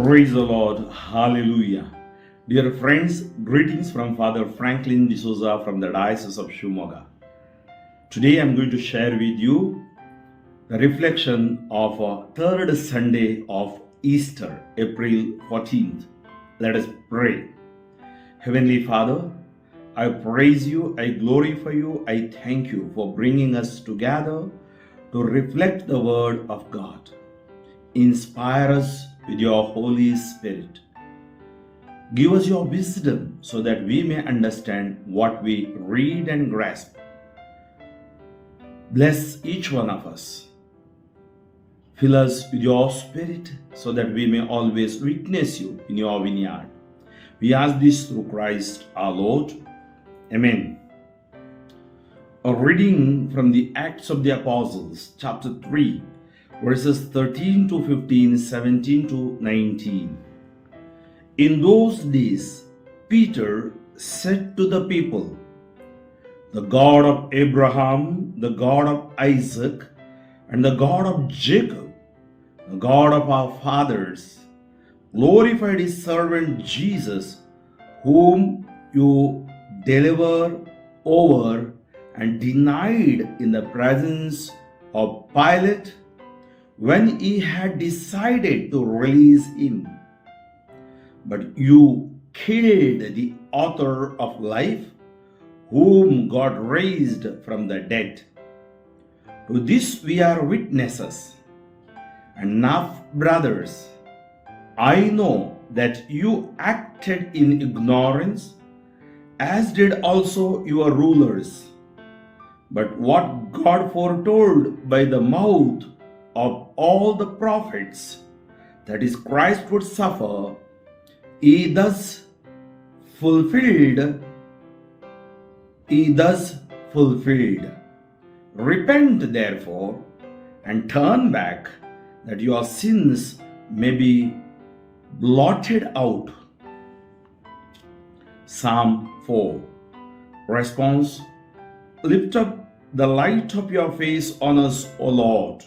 Praise the Lord. Hallelujah. Dear friends, greetings from Father Franklin D'Souza from the Diocese of Shimoga. Today I'm going to share with you the reflection of a third Sunday of Easter, April 14th. Let us pray. Heavenly Father, I praise you, I glorify you, I thank you for bringing us together to reflect the Word of God. Inspire us with your Holy Spirit. Give us your wisdom so that we may understand what we read and grasp. Bless each one of us. Fill us with your Spirit so that we may always witness you in your vineyard. We ask this through Christ our Lord. Amen. A reading from the Acts of the Apostles, chapter 3, verses 13 to 15, 17 to 19. In those days, Peter said to the people, "The God of Abraham, the God of Isaac, and the God of Jacob, the God of our fathers, glorified his servant Jesus, whom you delivered over and denied in the presence of Pilate, when he had decided to release him. But you killed the author of life, whom God raised from the dead. To this we are witnesses. And now, brothers, I know that you acted in ignorance, as did also your rulers. But what God foretold by the mouth of all the prophets, that is, Christ would suffer, he thus fulfilled. Repent therefore and turn back, that your sins may be blotted out." Psalm 4. Response: Lift up the light of your face on us, O Lord.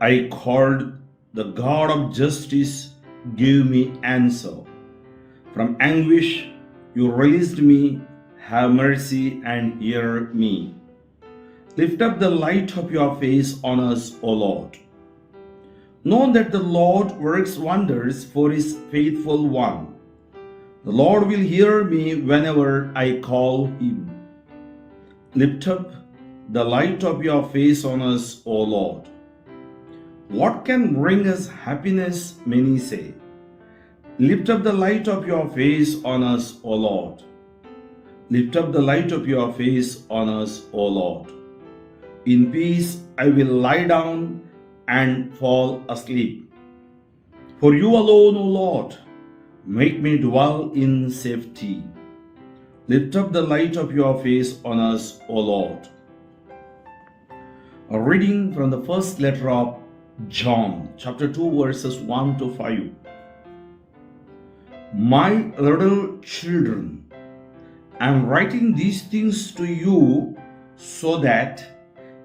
I called, the God of justice give me answer. From anguish you released me, have mercy and hear me. Lift up the light of your face on us, O Lord. Know that the Lord works wonders for his faithful one. The Lord will hear me whenever I call him. Lift up the light of your face on us, O Lord. What can bring us happiness, many say. Lift up the light of your face on us, O Lord. Lift up the light of your face on us, O Lord. In peace I will lie down and fall asleep. For you alone, O Lord, make me dwell in safety. Lift up the light of your face on us, O Lord. A reading from the first letter of John, chapter 2, verses 1 to 5. My little children, I am writing these things to you so that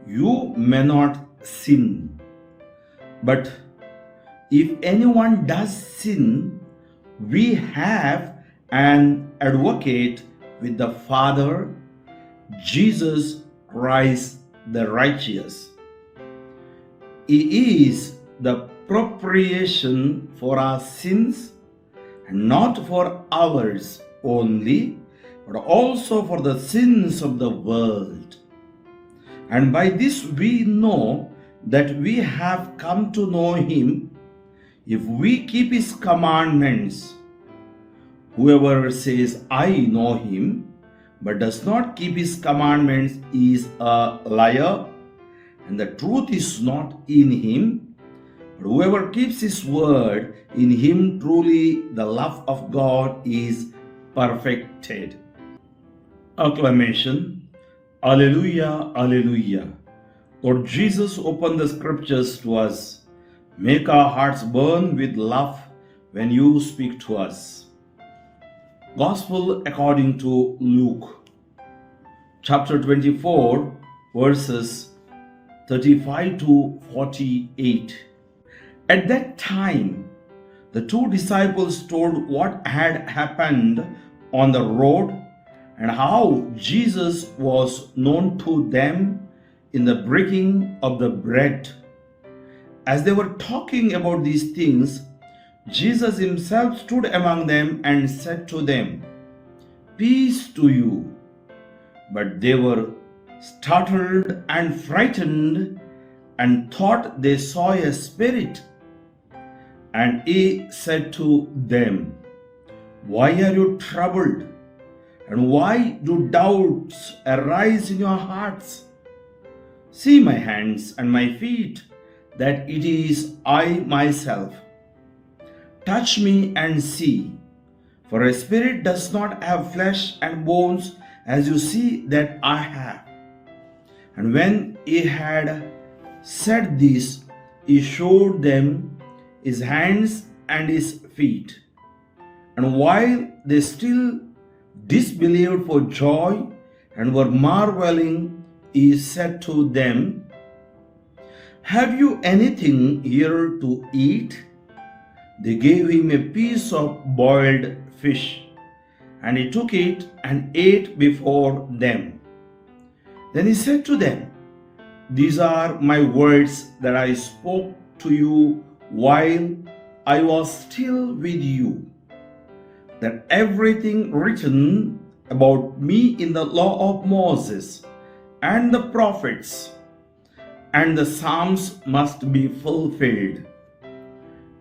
you may not sin. But if anyone does sin, we have an advocate with the Father, Jesus Christ the righteous. He is the propitiation for our sins, and not for ours only, but also for the sins of the world. And by this we know that we have come to know him, if we keep his commandments. Whoever says, "I know him," but does not keep his commandments is a liar, and the truth is not in him. But whoever keeps his word, in him truly the love of God is perfected. Acclamation. Alleluia, alleluia. Lord Jesus, open the scriptures to us. Make our hearts burn with love when you speak to us. Gospel according to Luke, chapter 24, verses 35 to 48. At that time, The two disciples told what had happened on the road and how Jesus was known to them in the breaking of the bread. As they were talking about these things, Jesus himself stood among them and said to them, "Peace to you." But they were startled and frightened and thought they saw a spirit. And he said to them, "Why are you troubled? And why do doubts arise in your hearts? See my hands and my feet, that it is I myself. Touch me and see, for a spirit does not have flesh and bones as you see that I have." And when he had said this, he showed them his hands and his feet. And while they still disbelieved for joy and were marveling, he said to them, "Have you anything here to eat?" They gave him a piece of boiled fish, and he took it and ate before them. Then he said to them, "These are my words that I spoke to you while I was still with you, that everything written about me in the law of Moses and the prophets and the Psalms must be fulfilled."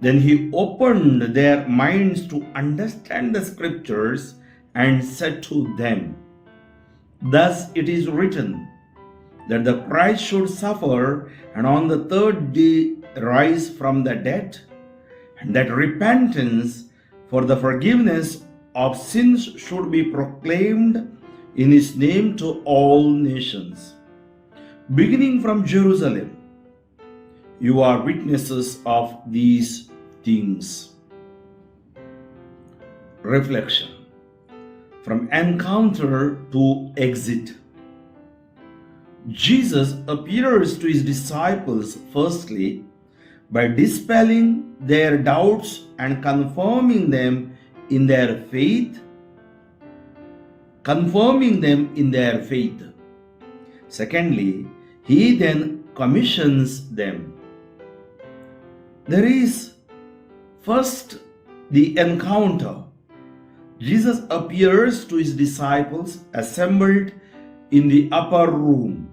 Then he opened their minds to understand the scriptures and said to them, "Thus it is written, that the Christ should suffer and on the third day rise from the dead, and that repentance for the forgiveness of sins should be proclaimed in his name to all nations, beginning from Jerusalem. You are witnesses of these things." Reflection. From encounter to exit. Jesus appears to his disciples firstly by dispelling their doubts and confirming them in their faith. Secondly, he then commissions them. There is first the encounter. Jesus appears to his disciples assembled in the upper room.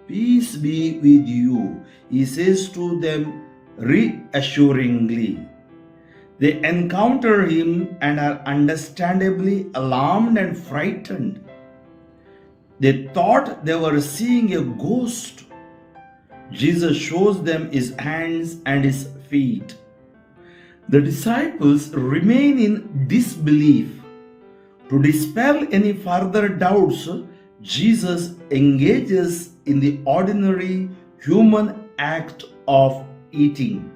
"Peace be with you," he says to them reassuringly. They encounter him and are understandably alarmed and frightened. They thought they were seeing a ghost. Jesus shows them his hands and his feet. The disciples remain in disbelief. To dispel any further doubts, Jesus engages in the ordinary human act of eating.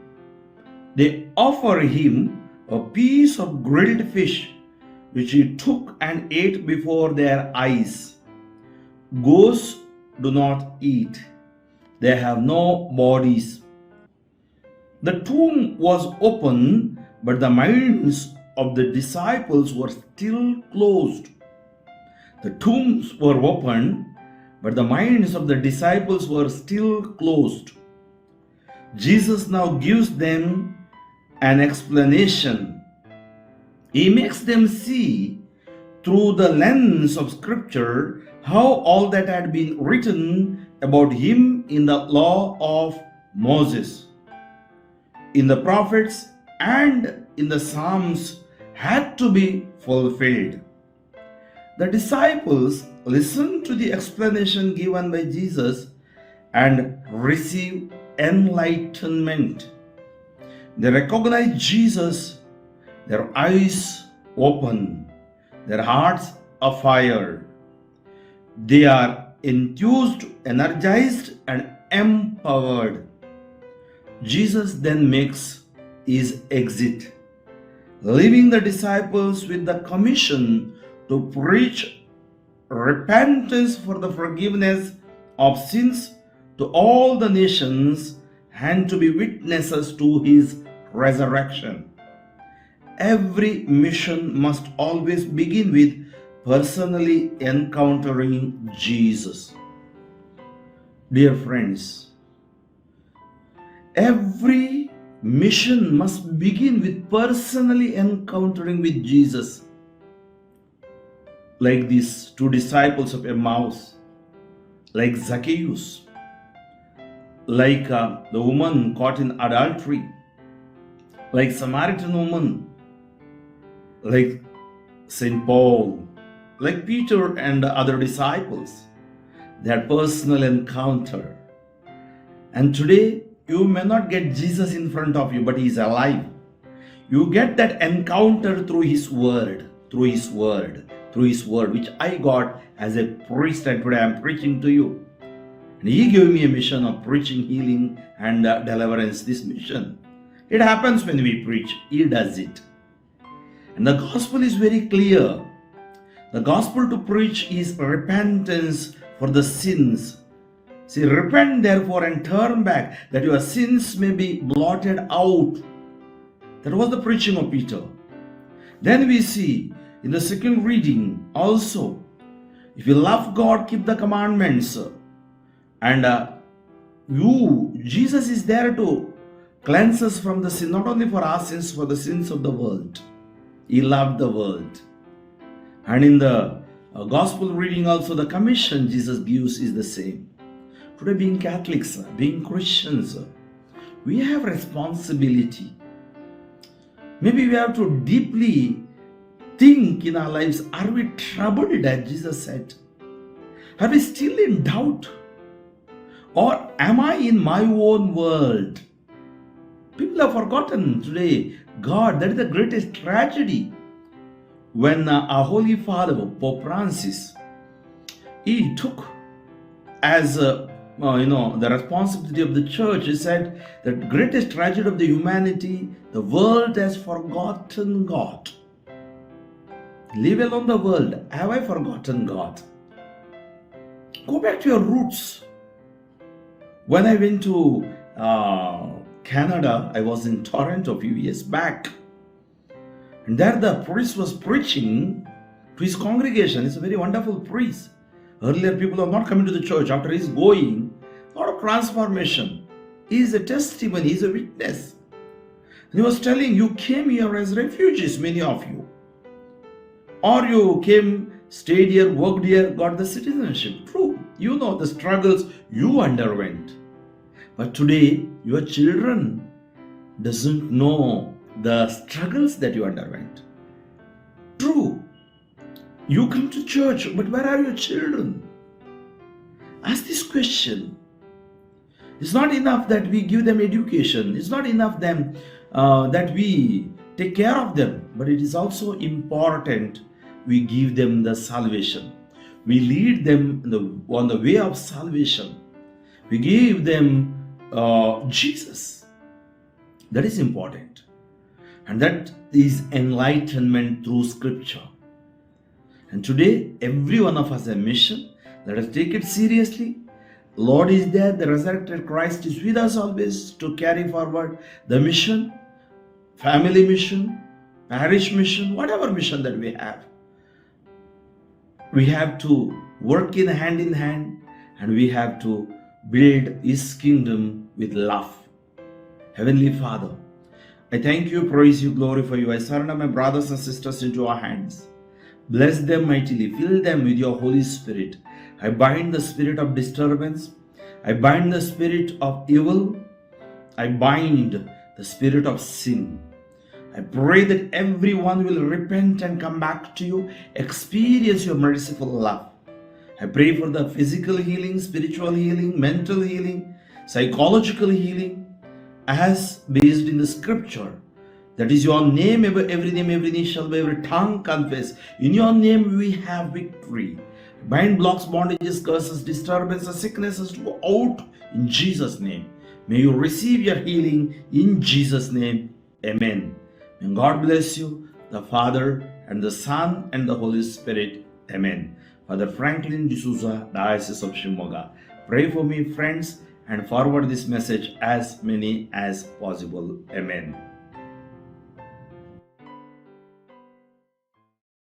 They offer him a piece of grilled fish, which he took and ate before their eyes. Ghosts do not eat. They have no bodies. The tomb was open, but the minds of the disciples were still closed. The tombs were open, but the minds of the disciples were still closed. Jesus now gives them an explanation. He makes them see through the lens of Scripture how all that had been written about him in the law of Moses, in the prophets, and in the Psalms had to be fulfilled. The disciples listen to the explanation given by Jesus and receive enlightenment. They recognize Jesus, their eyes open, their hearts afire. They are enthused, energized, and empowered. Jesus then makes his exit, leaving the disciples with the commission to preach repentance for the forgiveness of sins to all the nations and to be witnesses to his resurrection. every mission must always begin with personally encountering Jesus. Dear friends, every mission must begin with personally encountering with Jesus. Like these two disciples of Emmaus, like Zacchaeus, like the woman caught in adultery, like Samaritan woman, like St. Paul, like Peter and the other disciples. Their personal encounter. And today, you may not get Jesus in front of you, but He is alive. You get that encounter through His word, which I got as a priest, and today I am preaching to you. And He gave me a mission of preaching, healing, and deliverance. This mission, it happens when we preach. He does it. And the gospel is very clear. The gospel to preach is repentance for the sins. See, repent therefore and turn back, that your sins may be blotted out. That was the preaching of Peter. Then we see in the second reading also, if you love God, keep the commandments. And Jesus is there to cleanse us from the sin, not only for our sins, for the sins of the world. He loved the world. And in the gospel reading also, the commission Jesus gives is the same. Today, being Catholics, being Christians, we have responsibility. Maybe we have to deeply think in our lives, are we troubled, as Jesus said? Are we still in doubt? Or am I in my own world? People have forgotten today God. That is the greatest tragedy. When our Holy Father, Pope Francis, he took as the responsibility of the church. He said the greatest tragedy of the humanity, the world has forgotten God. Leave alone the world. Have I forgotten God? Go back to your roots. When I went to Canada, I was in Toronto a few years back. And there the priest was preaching to his congregation. It's a very wonderful priest. Earlier people are not coming to the church. After he's going, a lot of transformation. He is a testimony, he is a witness. And he was telling, you came here as refugees, many of you. Or you came, stayed here, worked here, got the citizenship. True, you know the struggles you underwent. But today, your children doesn't know the struggles that you underwent. True, you come to church, but where are your children? Ask this question. It's not enough that we give them education. It's not enough that we take care of them. But it is also important we give them the salvation. We lead them on the way of salvation. We give them Jesus. That is important. And that is enlightenment through Scripture. And today, every one of us has a mission. Let us take it seriously. Lord is there. The resurrected Christ is with us always to carry forward the mission, family mission, parish mission, whatever mission that we have. We have to work in hand, and we have to build His kingdom with love. Heavenly Father, I thank you, praise you, glorify you. I surrender my brothers and sisters into your hands. Bless them mightily. Fill them with your Holy Spirit. I bind the spirit of disturbance. I bind the spirit of evil. I bind the spirit of sin. I pray that everyone will repent and come back to you, experience your merciful love. I pray for the physical healing, spiritual healing, mental healing, psychological healing, as based in the Scripture. That is your name, every name, every knee shall bow, every tongue confess. In your name we have victory. Bind blocks, bondages, curses, disturbances, sicknesses to go out in Jesus' name. May you receive your healing in Jesus' name. Amen. May God bless you, the Father and the Son and the Holy Spirit. Amen. Father Franklin D'Souza, Diocese of Shimoga. Pray for me, friends, and forward this message as many as possible. Amen.